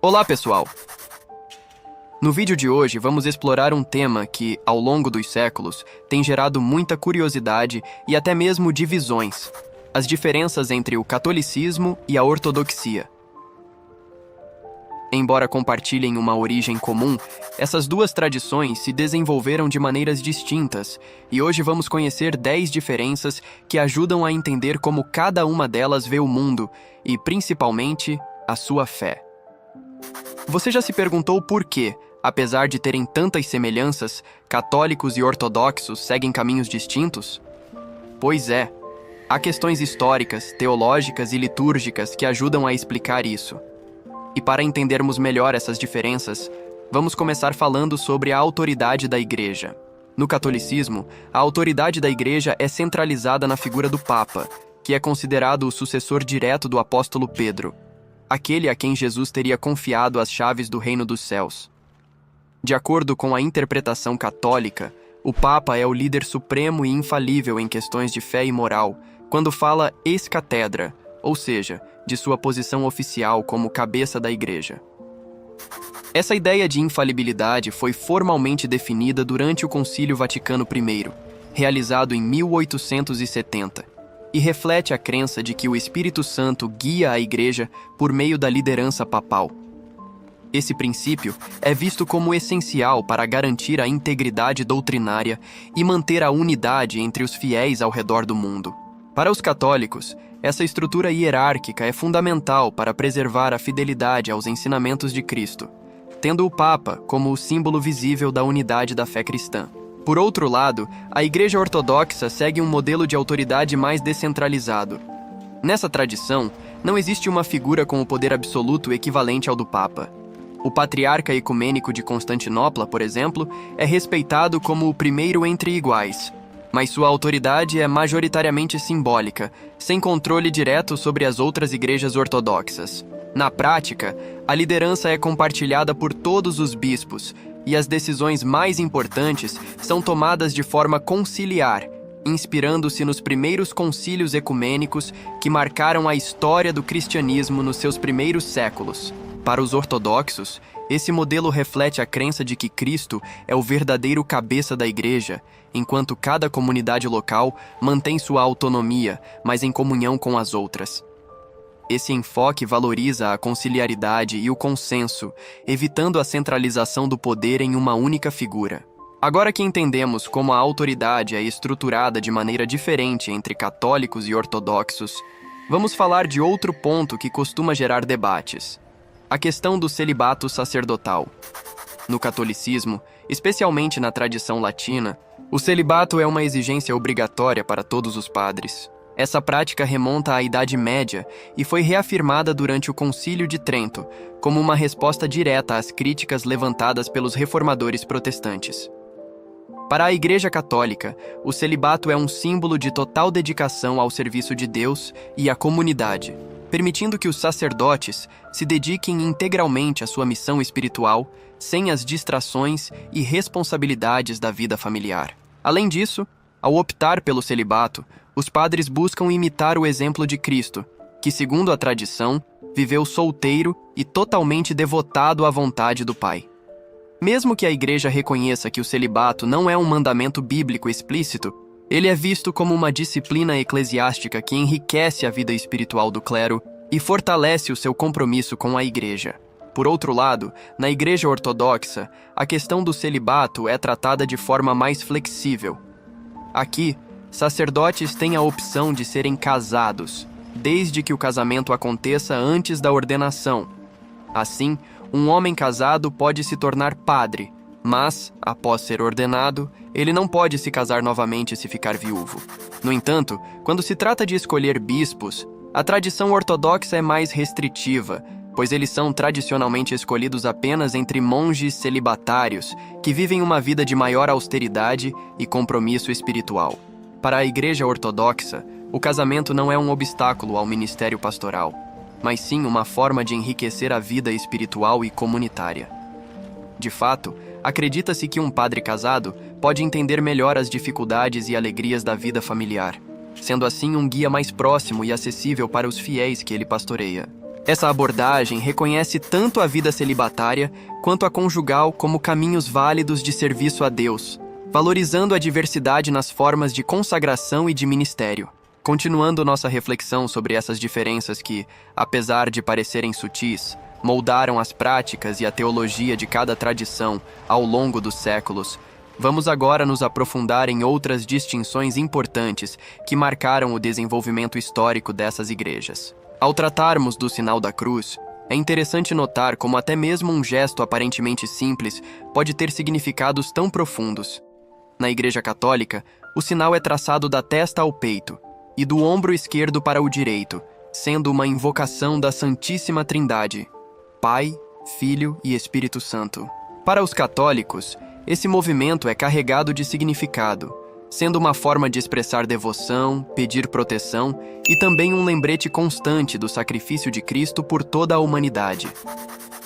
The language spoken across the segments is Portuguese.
Olá, pessoal! No vídeo de hoje, vamos explorar um tema que, ao longo dos séculos, tem gerado muita curiosidade e até mesmo divisões: as diferenças entre o catolicismo e a ortodoxia. Embora compartilhem uma origem comum, essas duas tradições se desenvolveram de maneiras distintas, e hoje vamos conhecer 10 diferenças que ajudam a entender como cada uma delas vê o mundo e, principalmente, a sua fé. Você já se perguntou por que, apesar de terem tantas semelhanças, católicos e ortodoxos seguem caminhos distintos? Pois é, há questões históricas, teológicas e litúrgicas que ajudam a explicar isso. E para entendermos melhor essas diferenças, vamos começar falando sobre a autoridade da Igreja. No catolicismo, a autoridade da Igreja é centralizada na figura do Papa, que é considerado o sucessor direto do apóstolo Pedro, aquele a quem Jesus teria confiado as chaves do reino dos céus. De acordo com a interpretação católica, o Papa é o líder supremo e infalível em questões de fé e moral, quando fala ex cathedra, ou seja, de sua posição oficial como cabeça da Igreja. Essa ideia de infalibilidade foi formalmente definida durante o Concílio Vaticano I, realizado em 1870, e reflete a crença de que o Espírito Santo guia a Igreja por meio da liderança papal. Esse princípio é visto como essencial para garantir a integridade doutrinária e manter a unidade entre os fiéis ao redor do mundo. Para os católicos, essa estrutura hierárquica é fundamental para preservar a fidelidade aos ensinamentos de Cristo, tendo o Papa como o símbolo visível da unidade da fé cristã. Por outro lado, a Igreja Ortodoxa segue um modelo de autoridade mais descentralizado. Nessa tradição, não existe uma figura com o poder absoluto equivalente ao do Papa. O Patriarca Ecumênico de Constantinopla, por exemplo, é respeitado como o primeiro entre iguais, mas sua autoridade é majoritariamente simbólica, sem controle direto sobre as outras igrejas ortodoxas. Na prática, a liderança é compartilhada por todos os bispos, e as decisões mais importantes são tomadas de forma conciliar, inspirando-se nos primeiros concílios ecumênicos que marcaram a história do cristianismo nos seus primeiros séculos. Para os ortodoxos, esse modelo reflete a crença de que Cristo é o verdadeiro cabeça da Igreja, enquanto cada comunidade local mantém sua autonomia, mas em comunhão com as outras. Esse enfoque valoriza a conciliaridade e o consenso, evitando a centralização do poder em uma única figura. Agora que entendemos como a autoridade é estruturada de maneira diferente entre católicos e ortodoxos, vamos falar de outro ponto que costuma gerar debates: a questão do celibato sacerdotal. No catolicismo, especialmente na tradição latina, o celibato é uma exigência obrigatória para todos os padres. Essa prática remonta à Idade Média e foi reafirmada durante o Concílio de Trento, como uma resposta direta às críticas levantadas pelos reformadores protestantes. Para a Igreja Católica, o celibato é um símbolo de total dedicação ao serviço de Deus e à comunidade, permitindo que os sacerdotes se dediquem integralmente à sua missão espiritual, sem as distrações e responsabilidades da vida familiar. Além disso, ao optar pelo celibato, os padres buscam imitar o exemplo de Cristo, que, segundo a tradição, viveu solteiro e totalmente devotado à vontade do Pai. Mesmo que a Igreja reconheça que o celibato não é um mandamento bíblico explícito, ele é visto como uma disciplina eclesiástica que enriquece a vida espiritual do clero e fortalece o seu compromisso com a Igreja. Por outro lado, na Igreja Ortodoxa, a questão do celibato é tratada de forma mais flexível. Aqui, sacerdotes têm a opção de serem casados, desde que o casamento aconteça antes da ordenação. Assim, um homem casado pode se tornar padre, mas, após ser ordenado, ele não pode se casar novamente se ficar viúvo. No entanto, quando se trata de escolher bispos, a tradição ortodoxa é mais restritiva, pois eles são tradicionalmente escolhidos apenas entre monges celibatários, que vivem uma vida de maior austeridade e compromisso espiritual. Para a Igreja Ortodoxa, o casamento não é um obstáculo ao ministério pastoral, mas sim uma forma de enriquecer a vida espiritual e comunitária. De fato, acredita-se que um padre casado pode entender melhor as dificuldades e alegrias da vida familiar, sendo assim um guia mais próximo e acessível para os fiéis que ele pastoreia. Essa abordagem reconhece tanto a vida celibatária quanto a conjugal como caminhos válidos de serviço a Deus, valorizando a diversidade nas formas de consagração e de ministério. Continuando nossa reflexão sobre essas diferenças que, apesar de parecerem sutis, moldaram as práticas e a teologia de cada tradição ao longo dos séculos, vamos agora nos aprofundar em outras distinções importantes que marcaram o desenvolvimento histórico dessas igrejas. Ao tratarmos do sinal da cruz, é interessante notar como até mesmo um gesto aparentemente simples pode ter significados tão profundos. Na Igreja Católica, o sinal é traçado da testa ao peito e do ombro esquerdo para o direito, sendo uma invocação da Santíssima Trindade, Pai, Filho e Espírito Santo. Para os católicos, esse movimento é carregado de significado, sendo uma forma de expressar devoção, pedir proteção e também um lembrete constante do sacrifício de Cristo por toda a humanidade.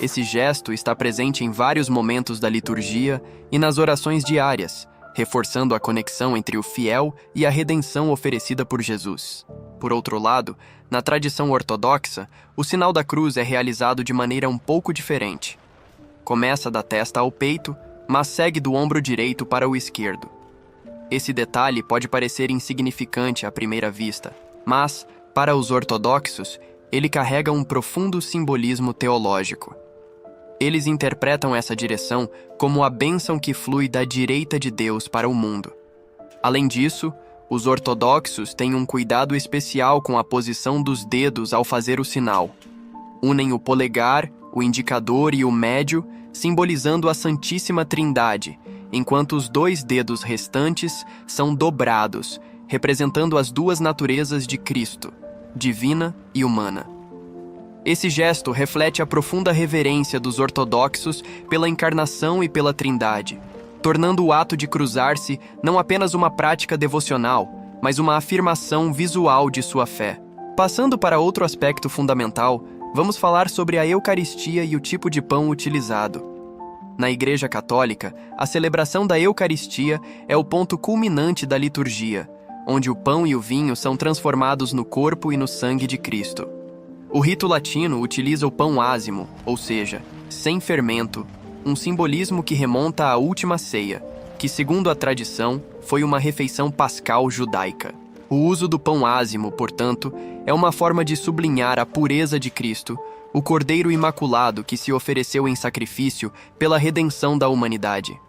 Esse gesto está presente em vários momentos da liturgia e nas orações diárias, reforçando a conexão entre o fiel e a redenção oferecida por Jesus. Por outro lado, na tradição ortodoxa, o sinal da cruz é realizado de maneira um pouco diferente. Começa da testa ao peito, mas segue do ombro direito para o esquerdo. Esse detalhe pode parecer insignificante à primeira vista, mas, para os ortodoxos, ele carrega um profundo simbolismo teológico. Eles interpretam essa direção como a bênção que flui da direita de Deus para o mundo. Além disso, os ortodoxos têm um cuidado especial com a posição dos dedos ao fazer o sinal. Unem o polegar, o indicador e o médio, simbolizando a Santíssima Trindade, enquanto os dois dedos restantes são dobrados, representando as duas naturezas de Cristo, divina e humana. Esse gesto reflete a profunda reverência dos ortodoxos pela encarnação e pela Trindade, tornando o ato de cruzar-se não apenas uma prática devocional, mas uma afirmação visual de sua fé. Passando para outro aspecto fundamental, vamos falar sobre a Eucaristia e o tipo de pão utilizado. Na Igreja Católica, a celebração da Eucaristia é o ponto culminante da liturgia, onde o pão e o vinho são transformados no corpo e no sangue de Cristo. O rito latino utiliza o pão ázimo, ou seja, sem fermento, um simbolismo que remonta à última ceia, que, segundo a tradição, foi uma refeição pascal judaica. O uso do pão ázimo, portanto, é uma forma de sublinhar a pureza de Cristo, o Cordeiro Imaculado que se ofereceu em sacrifício pela redenção da humanidade.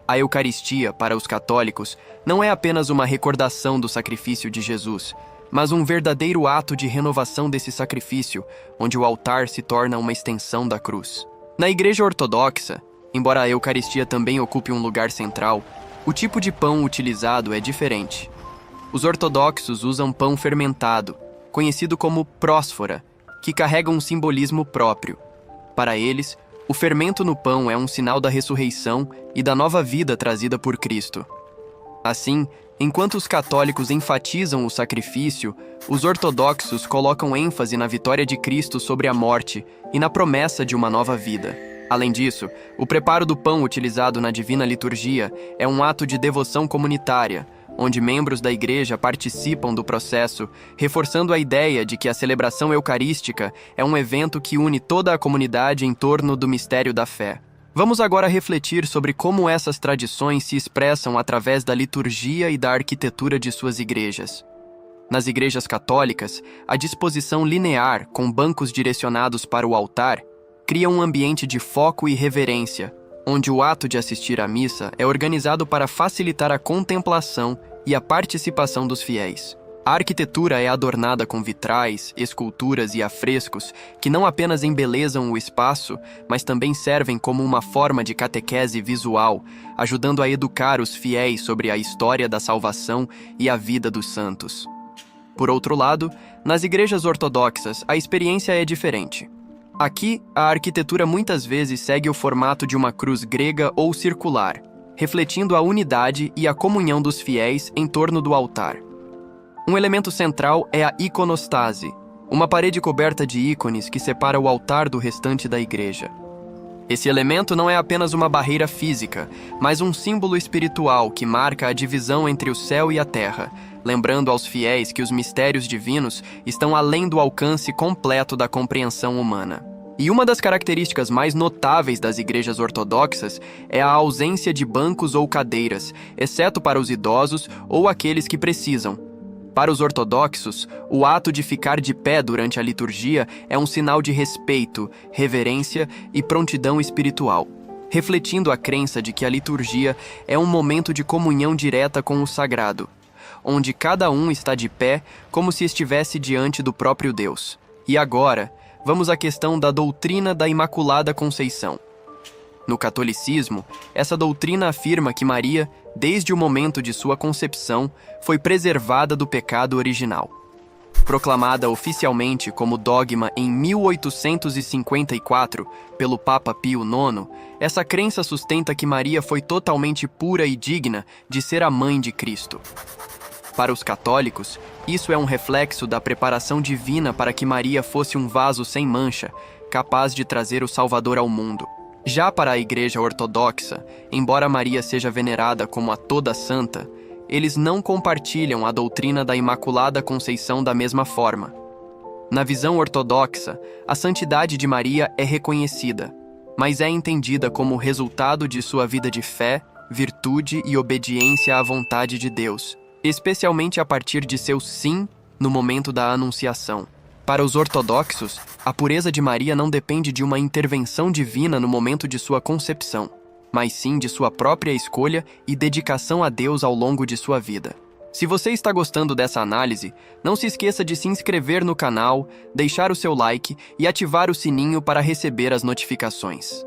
A Eucaristia, para os católicos, não é apenas uma recordação do sacrifício de Jesus, mas um verdadeiro ato de renovação desse sacrifício, onde o altar se torna uma extensão da cruz. Na Igreja Ortodoxa, embora a Eucaristia também ocupe um lugar central, o tipo de pão utilizado é diferente. Os ortodoxos usam pão fermentado, conhecido como prósfora, que carrega um simbolismo próprio. Para eles, o fermento no pão é um sinal da ressurreição e da nova vida trazida por Cristo. Assim, enquanto os católicos enfatizam o sacrifício, os ortodoxos colocam ênfase na vitória de Cristo sobre a morte e na promessa de uma nova vida. Além disso, o preparo do pão utilizado na Divina Liturgia é um ato de devoção comunitária, onde membros da igreja participam do processo, reforçando a ideia de que a celebração eucarística é um evento que une toda a comunidade em torno do mistério da fé. Vamos agora refletir sobre como essas tradições se expressam através da liturgia e da arquitetura de suas igrejas. Nas igrejas católicas, a disposição linear, com bancos direcionados para o altar, cria um ambiente de foco e reverência, onde o ato de assistir à missa é organizado para facilitar a contemplação e a participação dos fiéis. A arquitetura é adornada com vitrais, esculturas e afrescos que não apenas embelezam o espaço, mas também servem como uma forma de catequese visual, ajudando a educar os fiéis sobre a história da salvação e a vida dos santos. Por outro lado, nas igrejas ortodoxas, a experiência é diferente. Aqui, a arquitetura muitas vezes segue o formato de uma cruz grega ou circular, refletindo a unidade e a comunhão dos fiéis em torno do altar. Um elemento central é a iconostase, uma parede coberta de ícones que separa o altar do restante da igreja. Esse elemento não é apenas uma barreira física, mas um símbolo espiritual que marca a divisão entre o céu e a terra, lembrando aos fiéis que os mistérios divinos estão além do alcance completo da compreensão humana. E uma das características mais notáveis das igrejas ortodoxas é a ausência de bancos ou cadeiras, exceto para os idosos ou aqueles que precisam. Para os ortodoxos, o ato de ficar de pé durante a liturgia é um sinal de respeito, reverência e prontidão espiritual, refletindo a crença de que a liturgia é um momento de comunhão direta com o sagrado, onde cada um está de pé como se estivesse diante do próprio Deus. E agora, vamos à questão da doutrina da Imaculada Conceição. No catolicismo, essa doutrina afirma que Maria, desde o momento de sua concepção, foi preservada do pecado original. Proclamada oficialmente como dogma em 1854 pelo Papa Pio IX, essa crença sustenta que Maria foi totalmente pura e digna de ser a mãe de Cristo. Para os católicos, isso é um reflexo da preparação divina para que Maria fosse um vaso sem mancha, capaz de trazer o Salvador ao mundo. Já para a Igreja Ortodoxa, embora Maria seja venerada como a toda santa, eles não compartilham a doutrina da Imaculada Conceição da mesma forma. Na visão ortodoxa, a santidade de Maria é reconhecida, mas é entendida como resultado de sua vida de fé, virtude e obediência à vontade de Deus, especialmente a partir de seu sim no momento da anunciação. Para os ortodoxos, a pureza de Maria não depende de uma intervenção divina no momento de sua concepção, mas sim de sua própria escolha e dedicação a Deus ao longo de sua vida. Se você está gostando dessa análise, não se esqueça de se inscrever no canal, deixar o seu like e ativar o sininho para receber as notificações.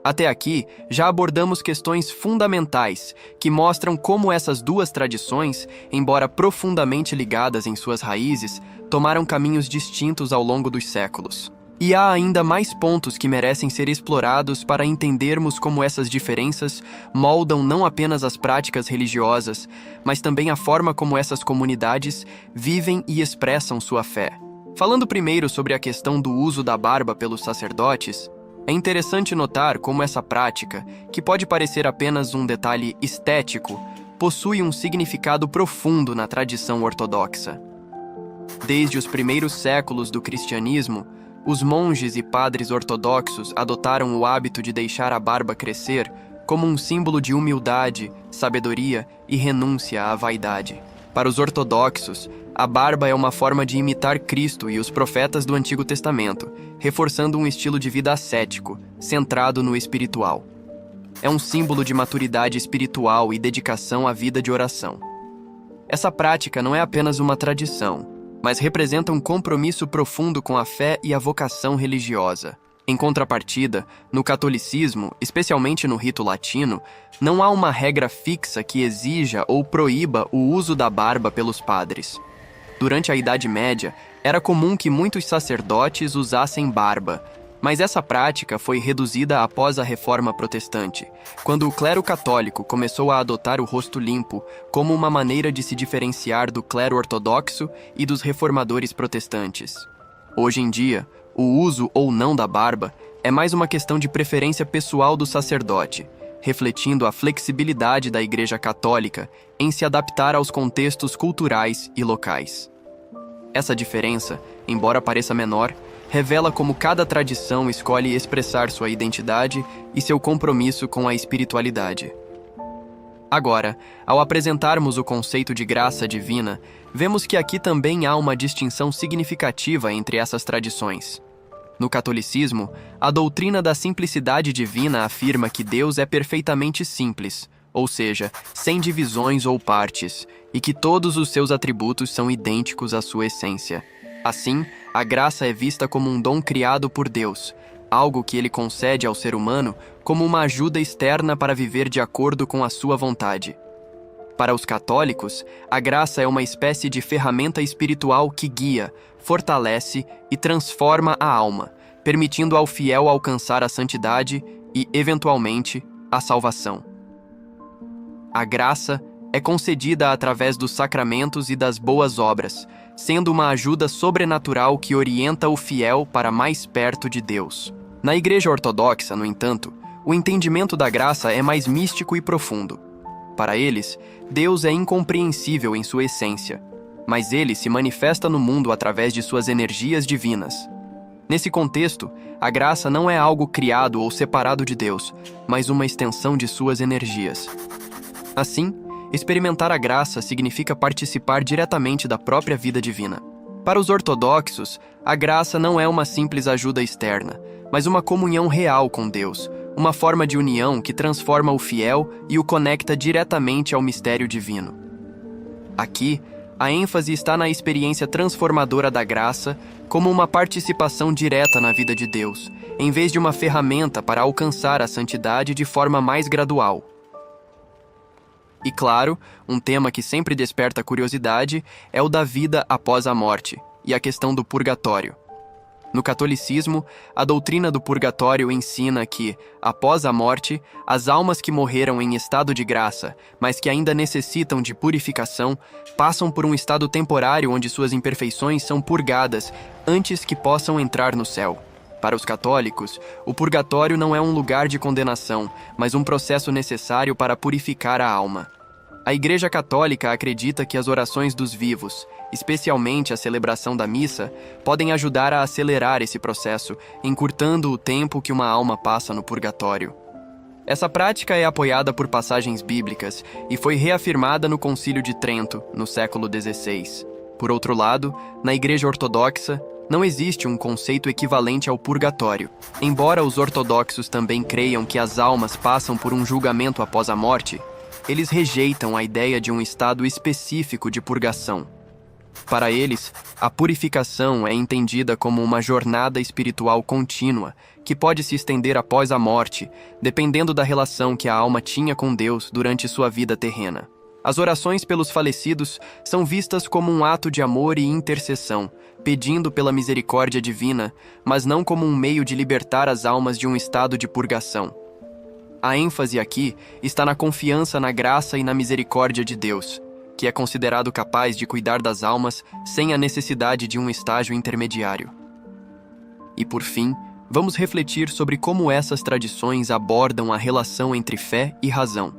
Até aqui, já abordamos questões fundamentais que mostram como essas duas tradições, embora profundamente ligadas em suas raízes, tomaram caminhos distintos ao longo dos séculos. E há ainda mais pontos que merecem ser explorados para entendermos como essas diferenças moldam não apenas as práticas religiosas, mas também a forma como essas comunidades vivem e expressam sua fé. Falando primeiro sobre a questão do uso da barba pelos sacerdotes, é interessante notar como essa prática, que pode parecer apenas um detalhe estético, possui um significado profundo na tradição ortodoxa. Desde os primeiros séculos do cristianismo, os monges e padres ortodoxos adotaram o hábito de deixar a barba crescer como um símbolo de humildade, sabedoria e renúncia à vaidade. Para os ortodoxos, a barba é uma forma de imitar Cristo e os profetas do Antigo Testamento, reforçando um estilo de vida ascético, centrado no espiritual. É um símbolo de maturidade espiritual e dedicação à vida de oração. Essa prática não é apenas uma tradição, mas representa um compromisso profundo com a fé e a vocação religiosa. Em contrapartida, no catolicismo, especialmente no rito latino, não há uma regra fixa que exija ou proíba o uso da barba pelos padres. Durante a Idade Média, era comum que muitos sacerdotes usassem barba, mas essa prática foi reduzida após a Reforma Protestante, quando o clero católico começou a adotar o rosto limpo como uma maneira de se diferenciar do clero ortodoxo e dos reformadores protestantes. Hoje em dia, o uso ou não da barba é mais uma questão de preferência pessoal do sacerdote, refletindo a flexibilidade da Igreja Católica em se adaptar aos contextos culturais e locais. Essa diferença, embora pareça menor, revela como cada tradição escolhe expressar sua identidade e seu compromisso com a espiritualidade. Agora, ao apresentarmos o conceito de graça divina, vemos que aqui também há uma distinção significativa entre essas tradições. No catolicismo, a doutrina da simplicidade divina afirma que Deus é perfeitamente simples, ou seja, sem divisões ou partes, e que todos os seus atributos são idênticos à sua essência. Assim, a graça é vista como um dom criado por Deus, algo que ele concede ao ser humano como uma ajuda externa para viver de acordo com a sua vontade. Para os católicos, a graça é uma espécie de ferramenta espiritual que guia, fortalece e transforma a alma, permitindo ao fiel alcançar a santidade e, eventualmente, a salvação. A graça é concedida através dos sacramentos e das boas obras, sendo uma ajuda sobrenatural que orienta o fiel para mais perto de Deus. Na Igreja Ortodoxa, no entanto, o entendimento da graça é mais místico e profundo. Para eles, Deus é incompreensível em sua essência, mas ele se manifesta no mundo através de suas energias divinas. Nesse contexto, a graça não é algo criado ou separado de Deus, mas uma extensão de suas energias. Assim, experimentar a graça significa participar diretamente da própria vida divina. Para os ortodoxos, a graça não é uma simples ajuda externa, mas uma comunhão real com Deus, uma forma de união que transforma o fiel e o conecta diretamente ao mistério divino. Aqui, a ênfase está na experiência transformadora da graça como uma participação direta na vida de Deus, em vez de uma ferramenta para alcançar a santidade de forma mais gradual. E claro, um tema que sempre desperta curiosidade é o da vida após a morte e a questão do purgatório. No catolicismo, a doutrina do purgatório ensina que, após a morte, as almas que morreram em estado de graça, mas que ainda necessitam de purificação, passam por um estado temporário onde suas imperfeições são purgadas antes que possam entrar no céu. Para os católicos, o purgatório não é um lugar de condenação, mas um processo necessário para purificar a alma. A Igreja Católica acredita que as orações dos vivos, especialmente a celebração da missa, podem ajudar a acelerar esse processo, encurtando o tempo que uma alma passa no purgatório. Essa prática é apoiada por passagens bíblicas e foi reafirmada no Concílio de Trento, no século XVI. Por outro lado, na Igreja Ortodoxa, não existe um conceito equivalente ao purgatório. Embora os ortodoxos também creiam que as almas passam por um julgamento após a morte, eles rejeitam a ideia de um estado específico de purgação. Para eles, a purificação é entendida como uma jornada espiritual contínua, que pode se estender após a morte, dependendo da relação que a alma tinha com Deus durante sua vida terrena. As orações pelos falecidos são vistas como um ato de amor e intercessão, pedindo pela misericórdia divina, mas não como um meio de libertar as almas de um estado de purgação. A ênfase aqui está na confiança na graça e na misericórdia de Deus, que é considerado capaz de cuidar das almas sem a necessidade de um estágio intermediário. E por fim, vamos refletir sobre como essas tradições abordam a relação entre fé e razão.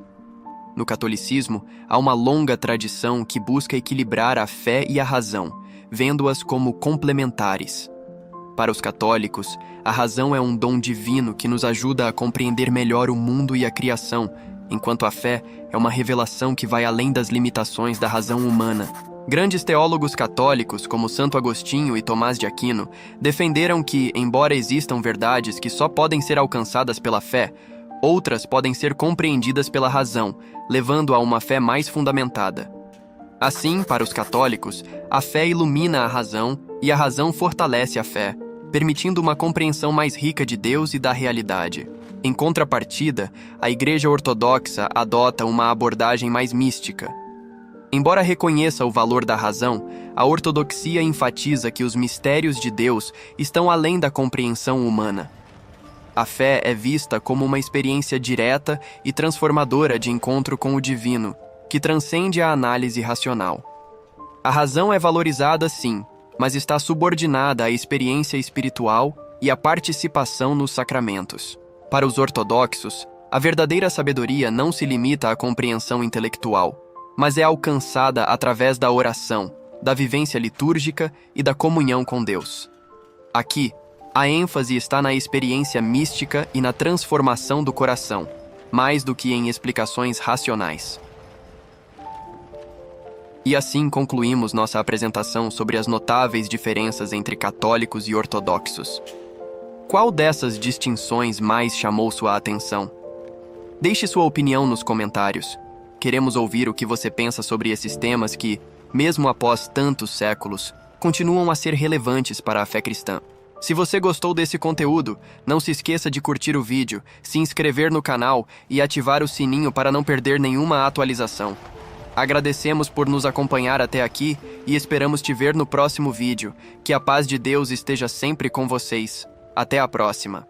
No catolicismo, há uma longa tradição que busca equilibrar a fé e a razão, vendo-as como complementares. Para os católicos, a razão é um dom divino que nos ajuda a compreender melhor o mundo e a criação, enquanto a fé é uma revelação que vai além das limitações da razão humana. Grandes teólogos católicos, como Santo Agostinho e Tomás de Aquino, defenderam que, embora existam verdades que só podem ser alcançadas pela fé, outras podem ser compreendidas pela razão, levando a uma fé mais fundamentada. Assim, para os católicos, a fé ilumina a razão e a razão fortalece a fé, permitindo uma compreensão mais rica de Deus e da realidade. Em contrapartida, a Igreja Ortodoxa adota uma abordagem mais mística. Embora reconheça o valor da razão, a ortodoxia enfatiza que os mistérios de Deus estão além da compreensão humana. A fé é vista como uma experiência direta e transformadora de encontro com o divino, que transcende a análise racional. A razão é valorizada, sim, mas está subordinada à experiência espiritual e à participação nos sacramentos. Para os ortodoxos, a verdadeira sabedoria não se limita à compreensão intelectual, mas é alcançada através da oração, da vivência litúrgica e da comunhão com Deus. Aqui, a ênfase está na experiência mística e na transformação do coração, mais do que em explicações racionais. E assim concluímos nossa apresentação sobre as notáveis diferenças entre católicos e ortodoxos. Qual dessas distinções mais chamou sua atenção? Deixe sua opinião nos comentários. Queremos ouvir o que você pensa sobre esses temas que, mesmo após tantos séculos, continuam a ser relevantes para a fé cristã. Se você gostou desse conteúdo, não se esqueça de curtir o vídeo, se inscrever no canal e ativar o sininho para não perder nenhuma atualização. Agradecemos por nos acompanhar até aqui e esperamos te ver no próximo vídeo. Que a paz de Deus esteja sempre com vocês. Até a próxima.